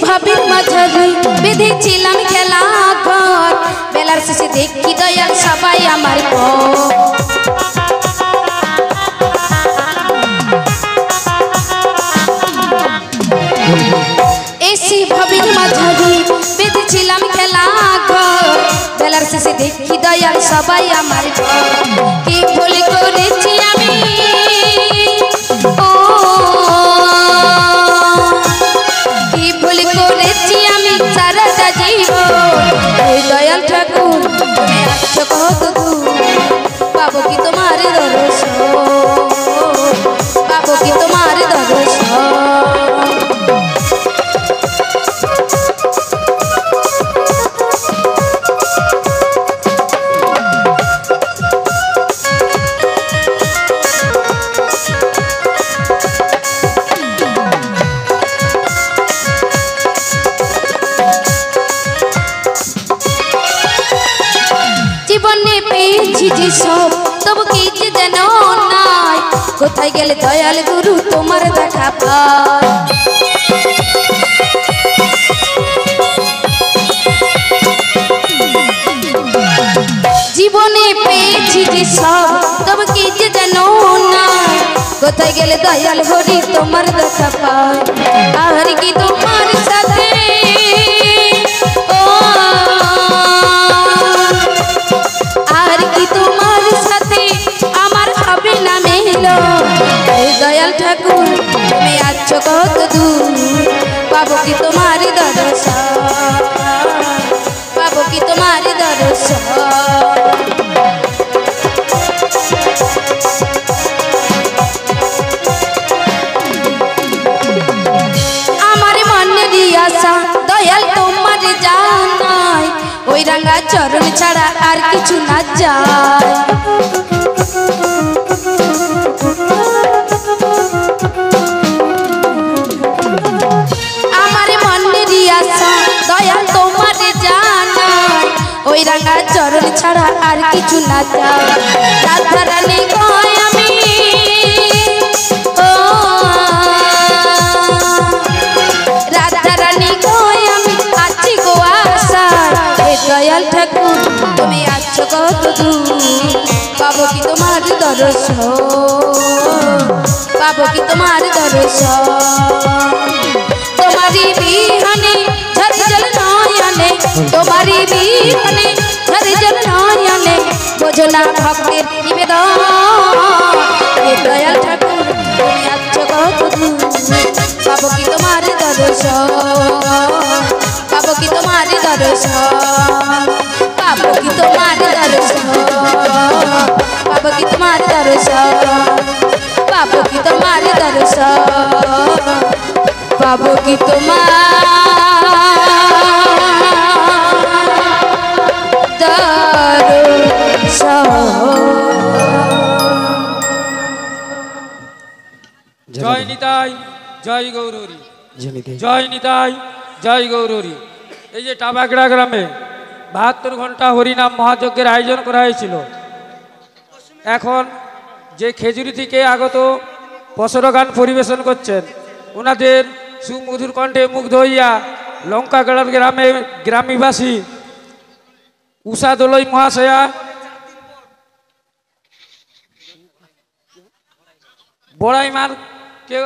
ভাবির মাঝারি বেঁধেছিলাম খেলা ঘর বেলার শেষে দেখি দয়াল সবাই আমার এসে ভাবির মাঝারি বেঁধেছিলাম খেলা ঘর বেলার শেষে দেখি দয়াল সবাই আমার কি ভুল করেছি আমি করেছি আমি সারাটা জীবন দয়াল ঠাকুর তুমি আছো কত দূর পাবো কি তোমার দর্শন পাবো কি তোমার দর্শন জীবনে পেয়েছি যে সব তবু কি যে যেন নাই কোথায় গেলে দয়াল গুরু তোমার দেখা পায় জীবনে পেয়েছি যে সব তবু কি যে যেন নাই কোথায় গেলে দয়াল হরি তোমার দেখা পায় আর কি তোমার সাথে আর কি তোমার সাথে আমার হবে না মেলো দয়াল ঠাকুর তুমি আছো কত দূর পাবো কি তোমার দর্শন পাবো কি তোমার দর্শন আমার মনের আশা দয়াল তোমার জানাই ওই রাঙা চরণ ছাড়া আর কিছু না যায় আমার মনের আশা দয়াল তোমার জানাই ওই রাঙা চরণ ছাড়া আর কিছু না যায় রাধা রানী কয় আমি রাধা রানী কয় আমি আছি গো আশা দয়াল ঠাকুর তুমি আছো কত দূর পাবো কি তোমার দর্শন পাবো কি তোমার দর্শন তোমারি বিহনে ঝরি জল নয়নে তোমারি বিহনে ঝরি জল নয়নে বোঝো না ভক্তের নিবেদন দয়াল ঠাকুর তুমি আছো কত দূর পাবো কি তোমার দর্শন পাবো কি তোমার দর্শন পাবো কি তোমার দর্শন পাবো কি তোমার দর্শন পাবো কি তোমার দর্শন পাবো কি তোমার জয় নিতাই জয় গৌরী জয় নিতাই জয় গৌরী এই যে টাবাগড়া গ্রামে 72 ঘন্টা হরিনাম মহাযজ্ঞের আয়োজন করা হয়েছিল এখন যে খেজুরি থেকে আগত পসরা গান পরিবেশন করছেন ওনাদের সুমধুর কণ্ঠে মুগ্ধ হইয়া লঙ্কাগড়ার গ্রামে গ্রামীবাসী উষা দোলই মহাশয়া বড়াই মার কে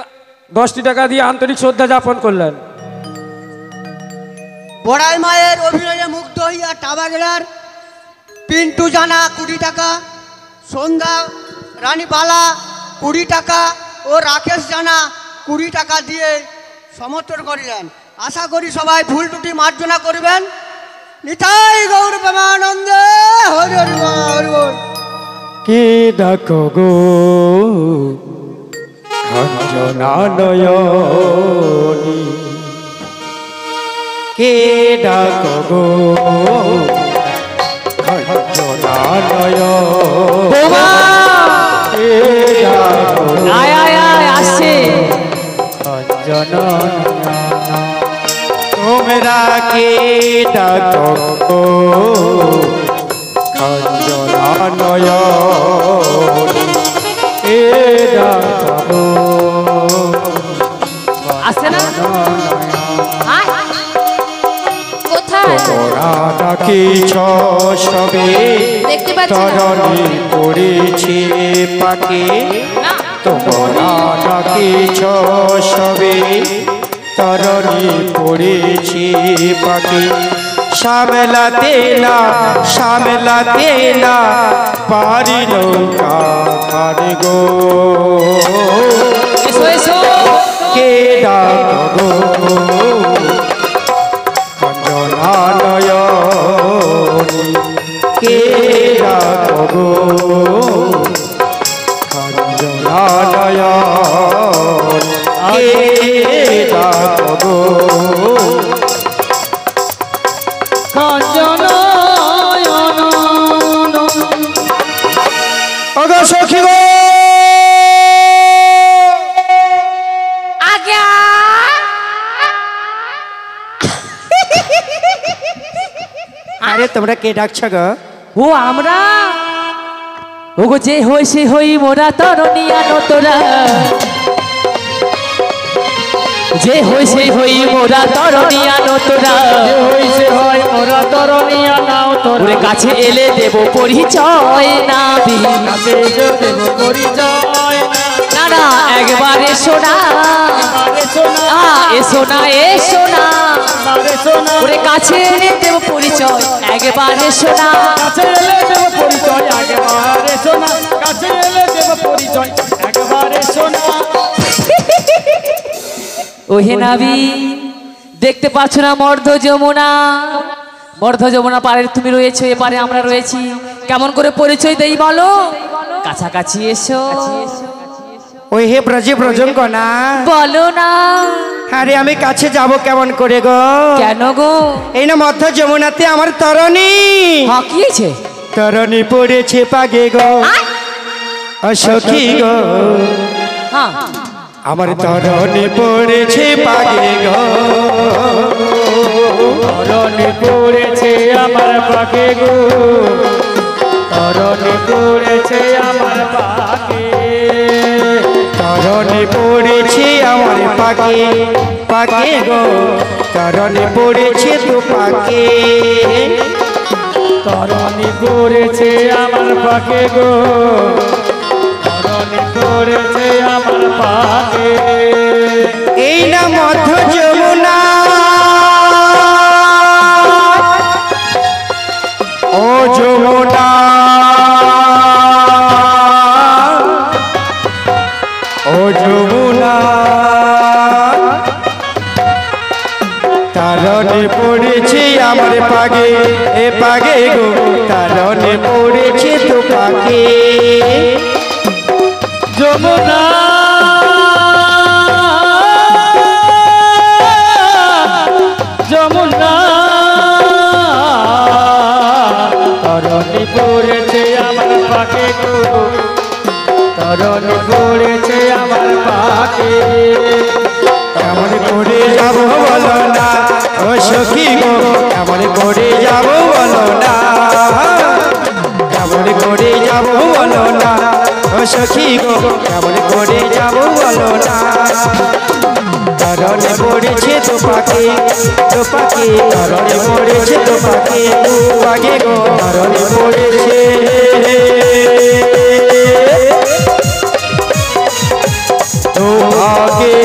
10টি টাকা দিয়ে আন্তরিক শ্রদ্ধা জ্ঞাপন করলেন। বড়াই মায়ের অভিনয়ে মুগ্ধ হইয়া টাবাগেরার পিন্টু জানা 20 টাকা, সন্ধ্যা রানী বালা 20 টাকা ও রাকেশ জানা 20 টাকা দিয়ে সমর্থন করিলেন। আশা করি সবাই ভুল ত্রুটি মার্জনা করবেন। নিতাই গৌর প্রেমানন্দে হরি হরি বল, হরি বল। কে ডাকো গো খঞ্জনা নয়নি, কে ডাকো গো খঞ্জনা নয়নি, কে ডাকো আয় আয় আয় আসছে। খঞ্জনা তোমরা কে ডাকো গো খঞ্জনা নয়নি, কে ডাকো আসছে না? আয়। কোথায় তোরা ডাকিছ সবে দেখতে পাচ্ছি না। তরণী পড়েছে পাকে, না। তোমরা ডাকিছ সবে তরণী পড়েছে পাকে, সামলাতে না পারি নৌকা খান গো, এসো এসো। কে ডাকো খঞ্জনা নয়নি, কে ডাকো খঞ্জনা নয়নি, কে ডাকো খঞ্জনা ওগো সখী গো, আজ্ঞা আরে তোমরা কে ডাকছ গো? ও আমরা ওগো যে হই সে হই মোরা তরণিয়া নতরা, যে হই সে হই মোরা তরণিয়া নতরা, হইছে হয় মোরা তরণিয়া নাও তোরা, ওরে কাছে এলে দেব পরিচয় না দি, কাছে দেব পরিচয় না না একবার এসো না, এসো না এসো না, মারে সোনা, ওরে কাছে এলে দেব পরিচয় একবার এসো না, কাছে এলে দেব পরিচয় একবারে সোনা, কাছে এলে দেব পরিচয় একবারে সোনা। ওহে নাবি দেখতে পাচ্ছ না মর্ধ যমুনা, মর্ধ যমুনা পারে তুমি রয়েছো, এপারে আমরা রয়েছি, কেমন করে পরিচয় দেই বলো? কাছাকাছি এসো। ওই হে ব্রজে ব্রজঙ্গ না, বলো না। আরে আমি কাছে যাব কেমন করে গো? কেন গো? এই না মধ্য যমুনাতে আমার তরণী, হ্যাঁ কি হয়েছে? তরণী পড়েছে পাগে গো, সখী গো হ্যাঁ আমার তরণী পড়েছে পাগে গো, তরণী পড়েছে আমার পাগে গো, তরণী পড়েছে আমার পাগে, তরণী পড়েছে আমার পাগে পাগে গো, তরণী পড়েছে তো পাগে, তরণী পড়েছে আমার পাগে গো, তরণী পড়েছে আমার পাগে। এই না মধ্য যমুনা, ও যমুনা, ও যমুনা, তারণে পড়েছে আমার পাগে, এ পাগে গো, তারণে পড়েছে তো পাগে, যমুনা, যমুনা, তরণী পড়েছে আমার পাগে গো, তরণী পড়েছে আমার পাগে, কেমন করে যাব বলো না, ও সখী গো কেমন করে যাব বলো না, কেমন করে যাব বলো না, ও সখী গো কেমন করে যাব বলো না, তরণে পড়েছে তো পাখি, তো পাখি, তরণে পড়েছে তো পাখি, পাখি গো তরণে পড়েছে। ভাগে।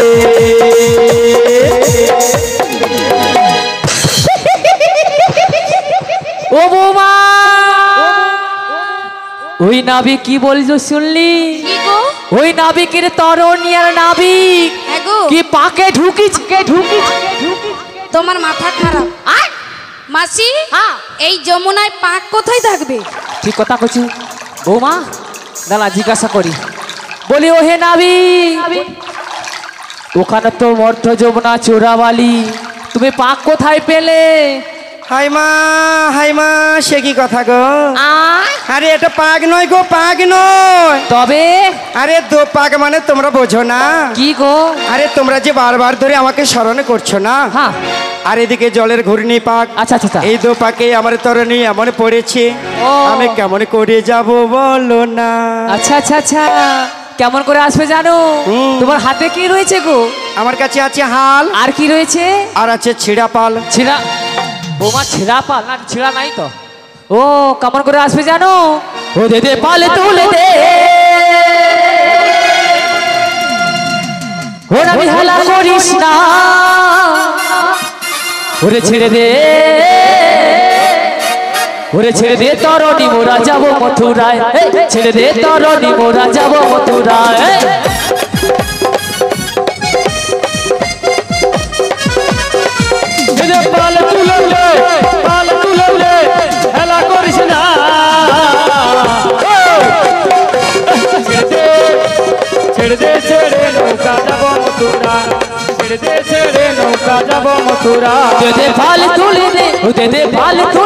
ও বৌমা, ওই নাবিক কি বলছো শুনলি? কি গো? ওই নাবিকের তরণী আর নাবিক হ্যাঁ গো, কি পাকে ঢুকিছ তোমার মাথা খারাপ। মাসি, এই যমুনায় পাক কোথায় থাকবে? ঠিক কথা কছু বৌমা। দাঁড়া জিজ্ঞাসা করি, বলি ও হে নাবিক, ওখানে তো মর্থ যমুনা চোরাবালি, তুমি পাক কোথায় পেলে? হাই মা, সে কি কথা গো? আরে এটা পাক নয় গো, পাক নয়। তবে আরে দো পাক মানে তোমরা বোঝো না? কি গো? আরে তোমরা যে বারবার ধরে আমাকে স্মরণ করছো না, হ্যাঁ, আর এদিকে জলের ঘূর্ণি পাক, আচ্ছা আচ্ছা এই দো পাকে আমার তরণী এমন পড়েছে, ও। আমি কেমন করে যাব বলো না? আচ্ছা আচ্ছা আচ্ছা, কেমন করে আসবে জানো? তোমার হাতে কি রয়েছে গো? আমার কাছে আছে হাল, আর কি রয়েছে? আর আছে ছিঁড়া পাল। ছিড়া বৌমা, ছিড়া পাল না? ছিড়া নাই তো। ও কেমন করে আসবে জানো? ও দে দে পালে তুলে দে, ওর আমি হেলা করিস না, ওরে ছেড়ে দে, ওরে ছেড়ে দে তরণী মোরা যাবো মথুরায়, ছেড়ে দে তরণী মোরা যাবো মথুরায়। পাল তুললে, পাল তুললে, হেলা করিস না। ছেড়ে দে, ছেড়ে নৌকা যাব মথুরা, ছেড়ে দে, ছেড়ে নৌকা যাব মথুরা। দে দে পাল তুলে দে, ও দে দে পাল তুলে